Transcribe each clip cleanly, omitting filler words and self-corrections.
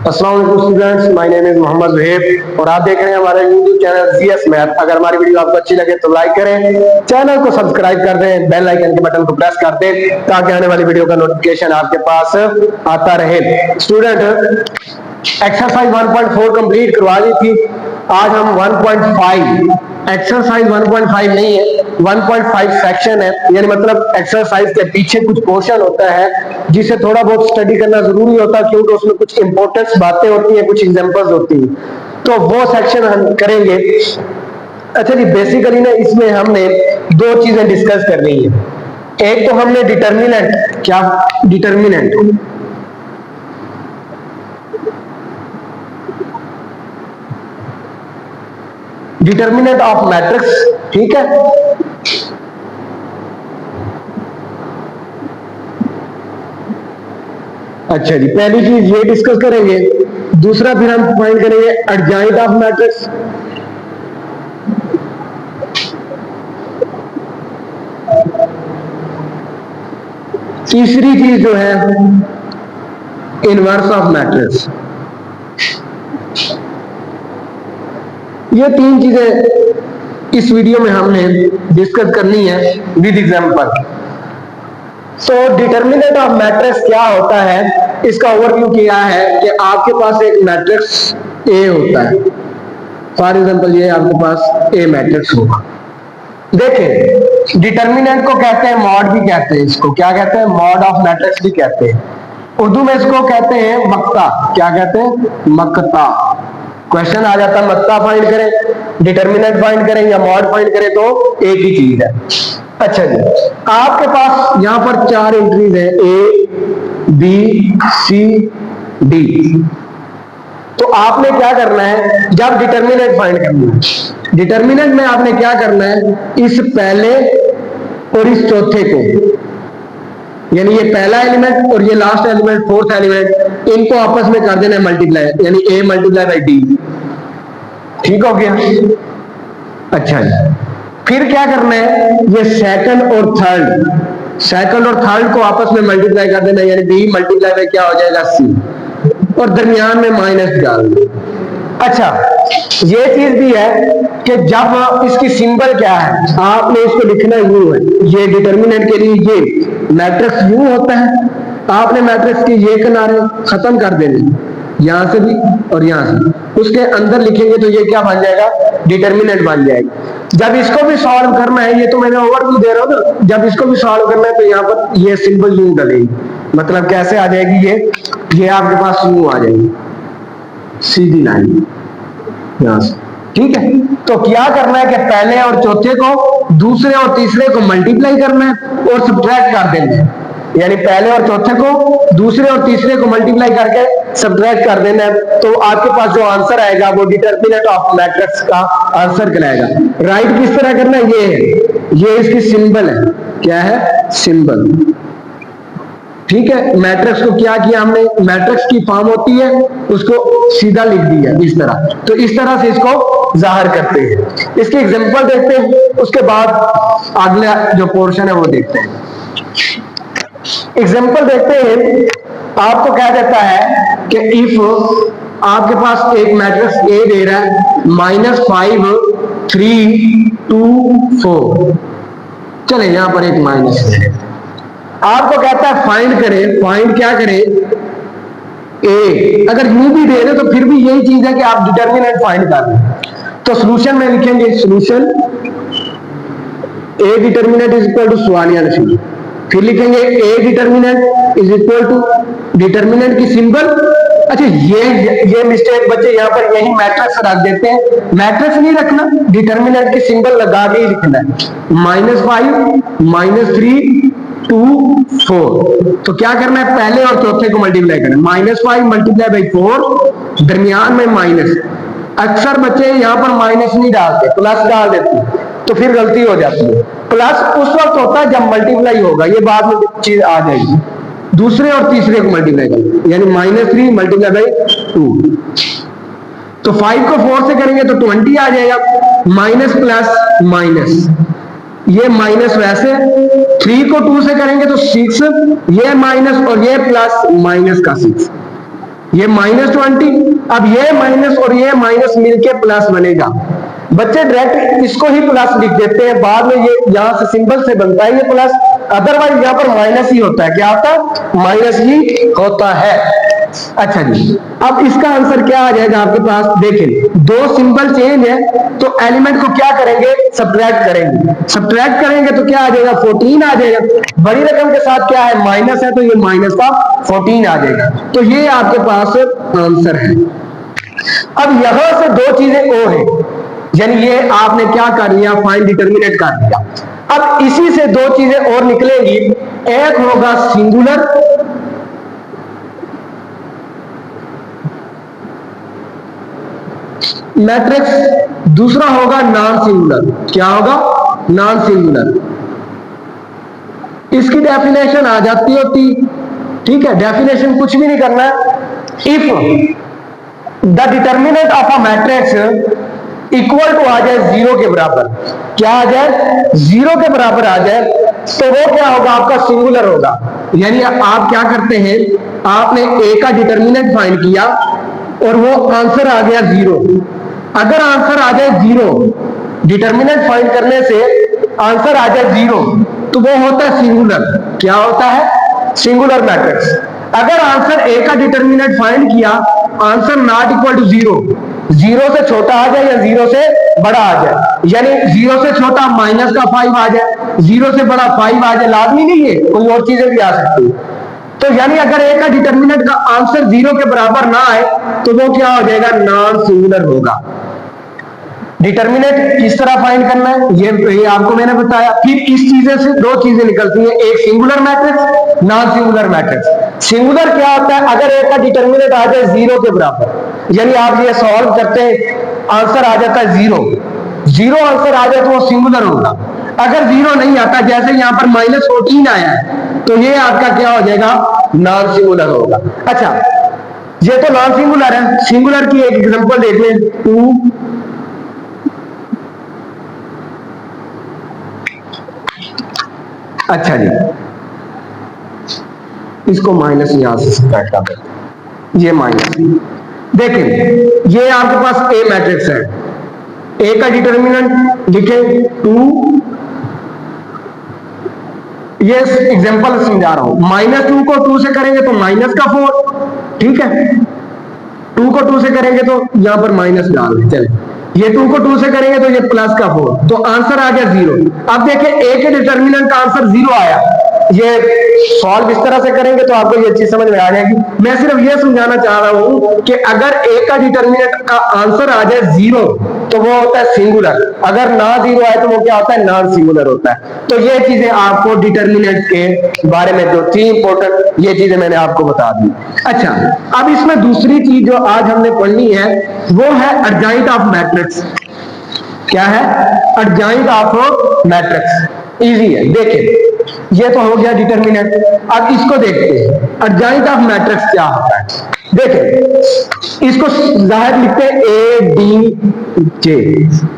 अस्सलाम वालेकुम students, my name is Mohammad Wahib और आप देख रहे हैं हमारा यूट्यूब चैनल जीएस मैथ। अगर हमारी वीडियो आपको अच्छी लगे तो लाइक करें, चैनल को सब्सक्राइब कर दें, बेल आइकन के बटन को प्रेस कर दें ताकि आने वाली वीडियो का नोटिफिकेशन आपके पास आता रहे। स्टूडेंट, एक्सरसाइज 1.4 कंप्लीट करवा दी थी। आज हम 1.5, एक्सरसाइज 1.5 नहीं है, 1.5 सेक्शन है, यानी मतलब एक्सरसाइज के पीछे कुछ पोर्शन होता है जिसे थोड़ा बहुत स्टडी करना जरूरी होता है क्योंकि उसमें कुछ इंपॉर्टेंट बातें होती हैं, कुछ एग्जांपल्स होती हैं, तो वो सेक्शन हम करेंगे। अच्छा जी, बेसिकली ना इसमें हमने दो चीजें डिस्कस करनी है। एक तो हमने डिटर्मिनेंट, क्या डिटर्मिनेंट, डिटर्मिनेंट ऑफ मैट्रिक्स, ठीक है। अच्छा जी, पहली चीज ये डिस्कस करेंगे। दूसरा फिर हम फाइंड करेंगे एडजॉइंट ऑफ मैट्रिक्स। तीसरी चीज जो है इनवर्स ऑफ मैट्रिक्स। ये तीन चीजें इस वीडियो में हमने डिस्कस करनी है विद एग्जांपल। तो डिटर्मिनेंट ऑफ मैट्रिक्स क्या होता है, इसका ओवरव्यू किया है कि आपके पास एक मैट्रिक्स ए होता है। फॉर एग्जांपल ये आपके पास ए मैट्रिक्स होगा। देखें, डिटर्मिनेंट को कहते हैं मॉड भी कहते हैं, इसको क्या कहते हैं, मॉड ऑफ मैट्रिक्स भी कहते हैं। उर्दू में इसको कहते हैं मक्ता। क्या कहते हैं, मक्ता। क्वेश्चन आ जाता है मक्ता फाइंड करें, डिटर्मिनेंट फाइंड करें या मॉड फाइंड करें, तो एक ही चीज है। अच्छा जी, आपके पास यहां पर चार एंट्रीज है, ए बी सी डी। तो आपने क्या करना है, जब डिटर्मिनेंट फाइंड करना है, डिटर्मिनेंट में आपने क्या करना है, इस पहले और इस चौथे को, यानी ये पहला एलिमेंट और ये लास्ट एलिमेंट, फोर्थ एलिमेंट, इनको आपस में कर देना है मल्टीप्लाई, यानी ए मल्टीप्लाई बाई डी। ठीक हो गया। अच्छा जी, फिर क्या करना है, ये सेकंड और थर्ड को आपस में मल्टीप्लाई कर देना, यानी बी मल्टीप्लाई बाई क्या हो जाएगा, सी, और दरमियान में माइनस डाल दो। अच्छा, ये चीज भी है कि जब इसकी सिंबल क्या है, आपने इसको लिखना यू है। ये डिटर्मिनेंट के लिए ये मैट्रिक्स यू होता है, आपने मैट्रिक्स के ये किनारे खत्म कर देने, यहां से भी और यहां से, उसके अंदर लिखेंगे तो ये क्या बन जाएगा, डिटर्मिनेंट बन जाएगा। जब इसको भी सॉल्व करना है, ये तो मैंने ओवरव्यू दे रहा हूं ना, जब इसको भी सॉल्व करना है तो यहाँ पर ये सिंबल यू डलेगी, मतलब कैसे आ जाएगी, ये आपके पास यू आ जाएगी, सीधी लाइन यहां से। ठीक है, तो क्या करना है कि पहले और चौथे को, दूसरे और तीसरे को मल्टीप्लाई करना है और सब्ट्रैक्ट कर देना है, यानी पहले और चौथे को, दूसरे और तीसरे को मल्टीप्लाई करके सब्ट्रैक्ट कर देना है, तो आपके पास जो आंसर आएगा वो डिटर्मिनेंट ऑफ मैट्रिक्स का आंसर कहलाएगा। राइट किस तरह करना है, ये है, ये इसकी सिंबल है, क्या है, सिंबल। ठीक है, मैट्रिक्स को क्या किया हमने, मैट्रिक्स की फॉर्म होती है उसको सीधा लिख दिया इस तरह, तो इस तरह से इसको जाहिर करते हैं। इसके एग्जांपल देखते हैं, उसके बाद अगला जो पोर्शन है वो देखते हैं। एग्जांपल देखते हैं, आपको क्या देता है कि इफ आपके पास एक मैट्रिक्स ए दे रहा है, -5 3 2 4, चले यहां पर एक माइनस है, आपको कहता है फाइंड करें, फाइंड क्या करें, ए। अगर यू भी दे रहे तो फिर भी यही चीज है कि आप डिटर्मिनेंट फाइंड कर रहे हैं, तो सॉल्यूशन में लिखेंगे, solution A determinant is equal to सवालिया निशान, फिर लिखेंगे A determinant is equal to determinant की सिंबल। अच्छा, ये मिस्टेक बच्चे यहाँ पर यही मैट्रिक्स रख देते हैं, मैट्रिक्स नहीं रखना, डिटर्मिनेंट की सिंबल लगा के ही लिखना है, -5 -3 2 4। तो क्या करना है, पहले और चौथे को मल्टीप्लाई करना, -5 मल्टीप्लाई बाई 4, दरमियान में माइनस। अक्सर बच्चे यहाँ पर माइनस नहीं डालते, प्लस डाल देते, तो फिर गलती हो जाती है। प्लस उस वक्त होता है जब मल्टीप्लाई होगा, ये बाद में चीज आ जाएगी, दूसरे और तीसरे को मल्टीप्लाई करें, यानी -3 मल्टीप्लाई बाई 2, तो 5 को 4 से करेंगे तो 20 आ जाएगा, माइनस प्लस माइनस, ये माइनस वैसे, 3 को 2 से करेंगे तो 6, ये माइनस और ये प्लस, माइनस का 6, ये -20, अब ये माइनस और ये माइनस मिलके प्लस बनेगा। बच्चे डायरेक्ट इसको ही प्लस लिख देते हैं, बाद में ये यहां से सिंबल से बनता है ये प्लस, अदरवाइज यहां पर माइनस ही होता है। क्या होता है? माइनस ही होता है। अच्छा जी, अब इसका आंसर क्या आ जाएगा आपके पास? देखें, दो सिंबल चेंज है तो एलिमेंट को क्या करेंगे? सब्ट्रैक्ट करेंगे। सब्ट्रैक्ट करेंगे तो क्या आ जाएगा? 14 आ जाएगा। बड़ी रकम के साथ क्या है? माइनस है, तो ये माइनस का 14 आ जाएगा। तो ये आपके पास आंसर है। अब यहां से दो चीजें और है, यानी ये आपने क्या कर लिया? फाइंड डिटरमिनेंट कर दिया। अब इसी से दो चीजें और निकलेंगी, एक होगा सिंगुलर मैट्रिक्स, दूसरा होगा नॉन सिंगुलर। क्या होगा? Non singular. इसकी डेफिनेशन आ जाती होती, ठीक है, डेफिनेशन कुछ भी नहीं करना है। If the determinant of a matrix equal to आ जाए 0 के बराबर, क्या आ जाए? 0 के बराबर आ जाए, तो वो क्या होगा? आपका सिंगुलर होगा। यानी आप क्या करते हैं, आपने ए का डिटरमिनेंट फाइंड किया और वो आंसर आ गया 0। अगर आंसर आ जाए 0, डिटरमिनेंट फाइंड करने से आंसर आ जाए 0, तो वो होता है सिंगुलर। क्या होता है? Singular matrix. अगर आंसर ए का डिटरमिनेंट फाइंड किया, आंसर नॉट इक्वल टू 0, 0 से छोटा आ जाए या 0 से बड़ा आ जाए, यानी 0 से छोटा माइनस का 5 आ जाए, 0 से बड़ा 5 आ जाए, लाजमी नहीं है, कोई और चीजें भी आ सकती है। तो यानी अगर ए का डिटरमिनेंट का आंसर 0 के बराबर ना आए, तो वो क्या हो जाएगा? नॉन सिंगुलर होगा। डिटरमिनेंट किस तरह फाइंड करना है, ये आपको मैंने बताया। फिर इस चीजें से दो चीजें निकलती हैं, एक singular matrix, non singular matrix. Singular क्या होता है? अगर ए का डिटरमिनेंट आ जाए 0 के बराबर, यानी आप ये सॉल्व करते हैं, आंसर आ जाता है 0, 0 आंसर आ जाए तो वो सिंगुलर होगा। अगर 0 नहीं आता, जैसे यहां पर -14 आया है, तो ये आपका क्या हो जाएगा? नॉन सिंगुलर होगा। अच्छा, ये तो नॉन सिंगुलर है। सिंगुलर की एक एग्जांपल देख लें, 2, अच्छा जी, इसको माइनस यहां से सब्ट्रैक्ट कर देते हैं, ये माइनस। देखें, ये आपके पास ए मैट्रिक्स है, ए का डिटरमिनेंट लिखे 2, ये एग्जांपल समझा रहा हूं। -2 को 2 से करेंगे तो माइनस का 4, ठीक है, 2 को 2 से करेंगे तो यहां पर माइनस डाल दें। चले, ये 2 को 2 से करेंगे तो ये प्लस का 4, तो आंसर आ गया 0। अब देखिए, ए के डिटरमिनेंट का आंसर 0 आया। ये सॉल्व इस तरह से करेंगे तो आपको ये चीज समझ में आ जाएगी। मैं सिर्फ ये समझाना चाह रहा हूं कि अगर ए का डिटरमिनेंट का आंसर आ जाए 0, तो वो होता है सिंगुलर। अगर ना 0 आए तो वो क्या होता है? नॉन सिंगुलर होता है। तो ये चीजें आपको डिटरमिनेंट के बारे में जो थी इंपॉर्टेंट, ये चीजें मैंने आपको बता दी। अच्छा, अब इसमें दूसरी चीज जो आज हमने पढ़नी है, वो है एडजॉइंट ऑफ मैट्रिक्स। क्या है? Adjoint of matrix. इजी है, देखें, ये तो हो गया डिटरमिनेंट। अब इसको देखते हैं, एडजॉइंट ऑफ मैट्रिक्स क्या होता है। देखें, इसको जाहिर लिखते हैं ए डी जे,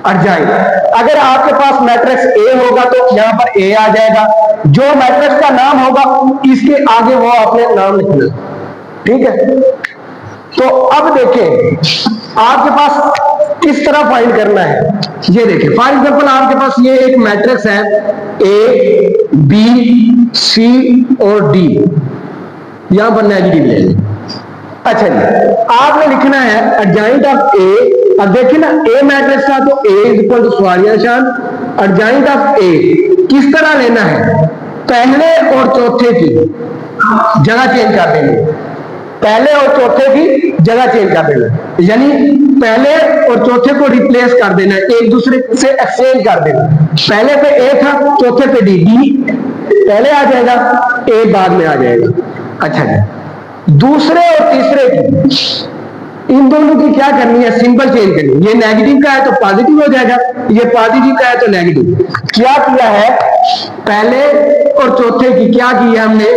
एडजॉइंट। अगर आपके पास मैट्रिक्स ए होगा तो यहां पर ए आ जाएगा, जो मैट्रिक्स का नाम होगा इसके आगे वो आपने नाम लिखना, ठीक है। तो अब देखें, आपके पास किस तरह फाइंड करना है, ये देखें। फॉर एग्जांपल, आपके पास ये एक मैट्रिक्स है, ए बी सी और डी, यहां पर नेगेटिव ले लें। अच्छा जी, आपने लिखना है एडजॉइंट ऑफ ए। अब देखिए ना, ए मैट्रिक्स का तो ए इज इक्वल टू सवालिया निशान, एडजॉइंट ऑफ ए किस तरह लेना है? पहले और चौथे की जगह चेंज कर देंगे, पहले और चौथे की जगह चेंज कर देना, यानी पहले और चौथे को रिप्लेस कर देना, एक दूसरे से एक्सचेंज कर देना। पहले पे ए था, चौथे पे डी, डी पहले आ जाएगा, ए बाद में आ जाएगा। अच्छा जी, दूसरे और तीसरे की, इन दोनों की क्या करनी है? सिंबल चेंज करनी है। ये नेगेटिव का है तो पॉजिटिव हो जाएगा, ये पॉजिटिव का है तो नेगेटिव। क्या किया है? पहले और चौथे की क्या किया हमने?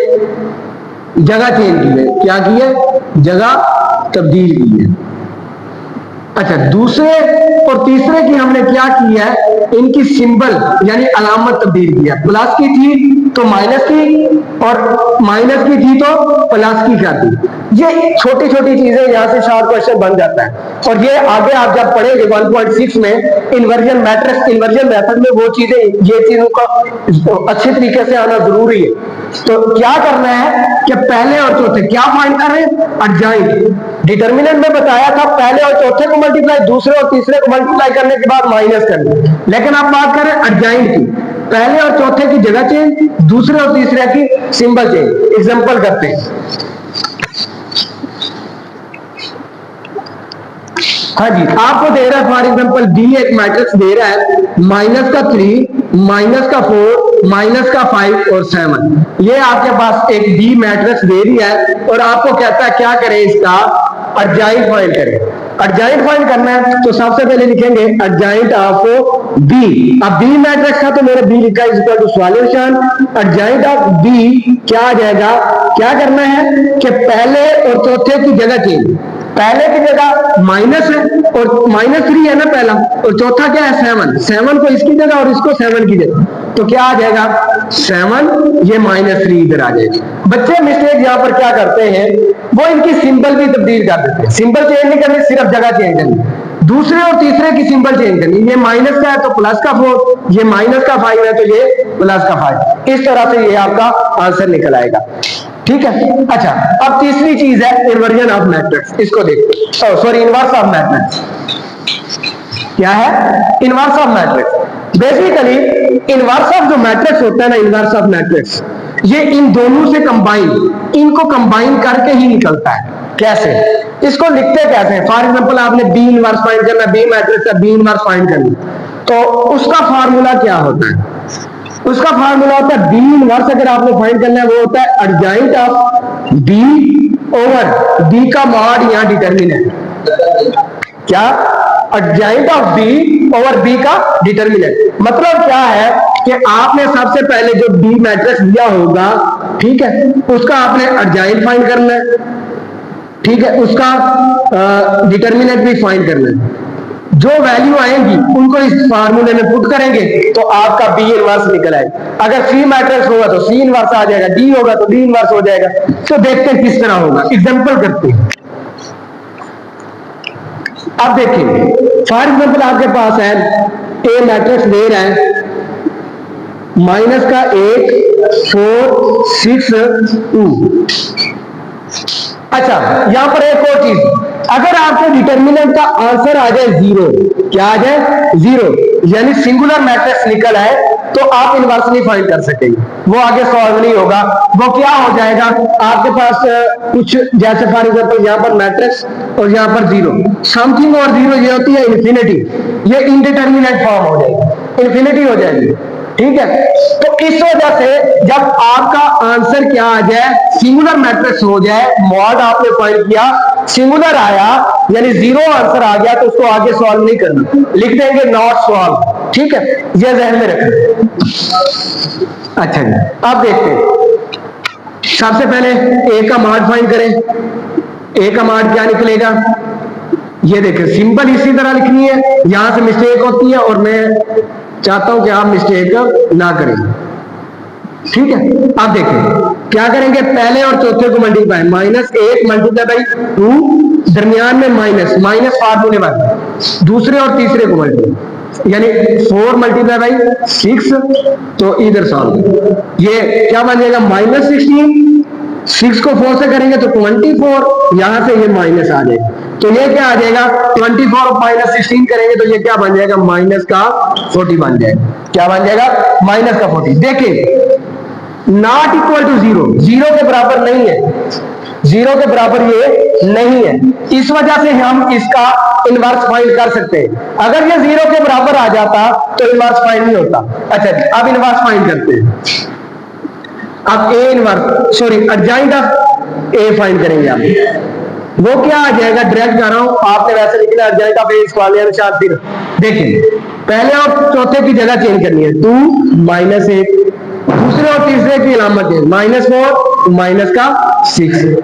जगह चेंज की है। क्या की है? जगह तब्दील की है। अच्छा, दूसरे और तीसरे की हमने क्या किया है, इनकी सिंबल यानी अलामत तब्दील किया। प्लस की थी तो माइनस की, और माइनस की थी तो प्लस की कर दी। ये छोटी छोटी चीजें यहाँ से शॉर्ट क्वेश्चन बन जाता है। और ये आगे आप जब पढ़ेंगे 1.6 में इन्वर्जन मैट्रिक्स इन्वर्जन मेथड में वो चीजें, ये चीजों का अच्छे तरीके से आना जरूरी है। तो क्या करना है कि पहले और चौथे क्या फाइंड कर रहे हैं, एडजॉइंट। डिटरमिनेंट में बताया था पहले और चौथे को मल्टीप्लाई, दूसरे और तीसरे को मल्टीप्लाई करने के बाद माइनस करना, लेकिन आप बात करें एडजॉइंट की, पहले और चौथे की जगह चेंज, दूसरे और तीसरे की सिंबल चेंज। एग्जांपल करते हैं। हाँ जी, आपको दे रहा है फॉर एग्जांपल डी एक मैट्रिक्स दे रहा है -3, -4, -5 और 7। ये आपके पास एक डी मैट्रिक्स दे दिया है और आपको कहता है क्या करें, इसका एडजॉइंट फाइंड करें। एडजॉइंट फाइंड करना है तो सबसे पहले लिखेंगे एडजॉइंट ऑफ बी। अब बी मैट्रिक्स था तो मेरे बी लिखा is equal to solution. Adjoint of B क्या आ जाएगा, क्या करना है कि पहले और चौथे की जगह चेंज। पहले की जगह माइनस है और -3 है ना पहला, और चौथा क्या है 7 को इसकी जगह और इसको 7 की जगह, तो क्या आ जाएगा 7, ये -3 इधर आ जाएगा। बच्चे मिस्टेक यहाँ पर क्या करते हैं, वो इनकी सिंबल भी तब्दील कर देते हैं। सिंबल चेंज नहीं करनी, सिर्फ जगह चेंज करनी। दूसरे और तीसरे की सिंबल चेंज करनी, ये माइनस का है तो प्लस का 4, ये माइनस का 5 है तो ये प्लस का 5। इस तरह से ये आपका आंसर निकल आएगा। ठीक है। अच्छा, अब तीसरी चीज है इन्वर्जन ऑफ मैट्रिक्स। इसको देखो, सॉरी इनवर्स ऑफ मैट्रिक्स। क्या है inverse of matrix? Basically inverse of जो मैट्रिक्स होता है ना, इनवर्स ऑफ मैट्रिक्स, ये इन दोनों से इनको कंबाइन करके ही निकलता है। कैसे, इसको लिखते कैसे हैं? फॉर एग्जांपल आपने बी इनवर्स फाइंड करना, बी मैट्रिक्स का बी इनवर्स फाइंड करना, तो उसका फार्मूला क्या होता है? उसका फार्मूला होता है बी इनवर्स, अगर आपने फाइंड करना है वो होता है adjoint of B over B का मॉड या डिटरमिनेंट। क्या? Adjoint of B over B का डिटरमिनेंट। मतलब क्या है कि आपने सबसे पहले जो बी मैट्रिक्स दिया होगा, ठीक है, उसका आपने एडजॉइंट फाइंड करना है, ठीक है, उसका डिटरमिनेंट भी फाइंड करना है। जो वैल्यू आएंगी उनको इस फार्मूले में पुट करेंगे तो आपका बी इनवर्स निकल आएगा। अगर सी मैट्रिक्स होगा तो सी इनवर्स आ जाएगा, डी होगा तो डी इनवर्स हो जाएगा। तो देखते हैं किस तरह होगा, एग्जांपल करते हैं। अब देखिए फॉर एग्जांपल आपके पास है ए मैट्रिक्स दे रहा है -1, 4, 6, 2। अच्छा, यहां पर एक और चीज, अगर आपके डिटरमिनेंट का आंसर आ जाए 0, क्या आ जाए 0, यानी सिंगुलर मैट्रिक्स निकल है, तो आप इनवर्स नहीं फाइंड कर सकेंगे, वो आगे सॉल्व नहीं होगा। वो क्या हो जाएगा, आपके पास कुछ जैसे फॉर एग्जांपल यहाँ पर मैट्रिक्स और यहाँ पर 0, समथिंग और 0 ये होती है इन्फिनिटी, ये इनडिटरमिनेट फॉर्म हो जाएगी, इन्फिनिटी हो जाएगी। ठीक है, तो इस वजह से जब आपका आंसर क्या आ जाए, सिंगुलर मैट्रिक्स हो जाए, मॉड आपने फाइंड किया, सिंगुलर आया यानी 0 आंसर आ गया, तो उसको आगे सॉल्व नहीं करना, लिख देंगे नॉट सॉल्व। ठीक है, ये ध्यान में रखें। अच्छा जी, अब देखते हैं। सबसे पहले ए का मॉड फाइंड करें। ए का मॉड क्या निकलेगा, ये देखें, सिंपल इसी तरह लिखनी है, यहां से मिस्टेक होती है और मैं चाहता हूं कि आप मिस्टेक ना करें। ठीक है, अब देखें क्या करेंगे, पहले और चौथे को मल्टीप्लाई, -1 मल्टीप्लाई बाई 2, दरमियान में माइनस फार्मूले वाले, दूसरे और तीसरे को मल्टीप्लाई, यानी 4 मल्टीप्लाई बाई 6, तो इधर सॉल्व, ये क्या बन जाएगा -16, 6 को 4 से करेंगे तो 24, यहां से ये माइनस आ जाएगा, तो ये क्या आ जाएगा 24 और -16 करेंगे तो ये क्या बन जाएगा, -40 बन जाएगा। क्या बन जाएगा, -40। देखिए नॉट इक्वल टू 0, 0 के बराबर नहीं है, 0 के बराबर ये नहीं है, इस वजह से हम इसका इनवर्स फाइंड कर सकते हैं। अगर ये 0 के बराबर आ जाता तो इनवर्स फाइंड नहीं होता। अच्छा, अब इनवर्स फाइंड करते हैं। अब A inverse, sorry adjoint of A find करेंगे आप, वो क्या आ जाएगा, डायरेक्ट कर रहा हूं, आपने वैसे लिखना है एडजॉइंट ऑफ ए स्क्वायर अनुसार। फिर देखिए पहले और चौथे की जगह चेंज करनी है, 2 -1, दूसरे और तीसरे की अलामत है -4 -6,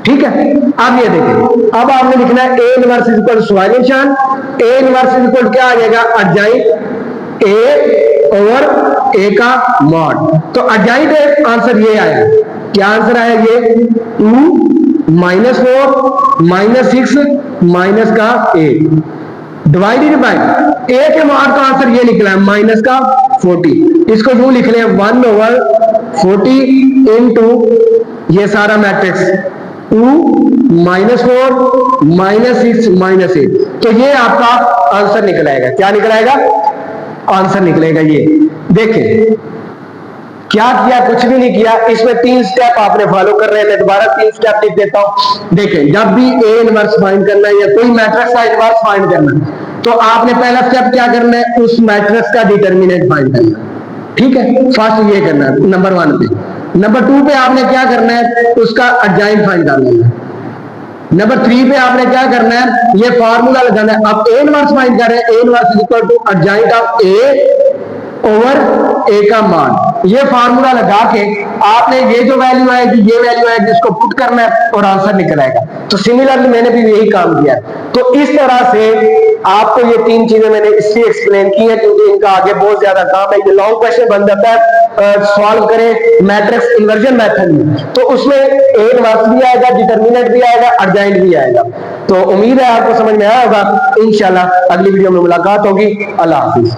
ठीक है। अब ये देखिए, अब आपने लिखना है A inverse is equal to निशान, ए इनवर्स इज इक्वल क्या आ जाएगा, अर्जाइन ए ओवर ए का मॉड। तो अर्जाइन आंसर ये आया, क्या आंसर आया ये, 2 माइनस 4 माइनस 6 माइनस का 8 डिवाइडेड बाय ए के मॉड का आंसर ये निकला है माइनस का 40। इसको यूं लिख लें 1 ओवर 40 इंटू ये सारा मैट्रिक्स 2 माइनस 4 माइनस 6 माइनस 8। तो ये आपका आंसर निकलाएगा, क्या निकलाएगा, आंसर निकलेगा ये। देखें क्या किया, कुछ भी नहीं किया, इसमें 3 स्टेप आपने फॉलो कर रहे हैं। मैं दोबारा 3 स्टेप लिख देता हूं। देखें जब भी ए इनवर्स फाइंड करना है या कोई मैट्रिक्स का इनवर्स फाइंड करना है तो आपने पहला स्टेप क्या करना है, उस मैट्रिक्स का डिटर्मिनेंट फाइंड करना है। ठीक है, फर्स्ट ये करना है नंबर 1 पे। नंबर 2 पे आपने क्या करना है, उसका अर्जाइन फाइंड करना है। नंबर 3 पे आपने क्या करना है, ये फार्मूला लगाना है। अब ए इनवर्स फाइंड कर रहे हैं, A inverse is equal to adjoint of A over A का मान। ये फार्मूला लगा के आपने ये जो वैल्यू आएगी ये वैल्यू आएगी, इसको पुट करना है और आंसर निकल आएगा। तो सिमिलरली मैंने भी यही काम किया। तो इस तरह से आपको ये 3 चीजें मैंने इसलिए एक्सप्लेन की है क्योंकि इनका आगे बहुत ज्यादा काम है। ये लॉन्ग क्वेश्चन बन जाता है, सॉल्व करें मैट्रिक्स इन्वर्जन मेथड में, तो उसमें ए इनवर्स भी आएगा, डिटर्मिनेंट भी आएगा, अर्जाइंट भी आएगा। तो उम्मीद है आपको समझ में आया होगा। इंशाल्लाह अगली वीडियो में मुलाकात होगी। अल्लाह हाफिज।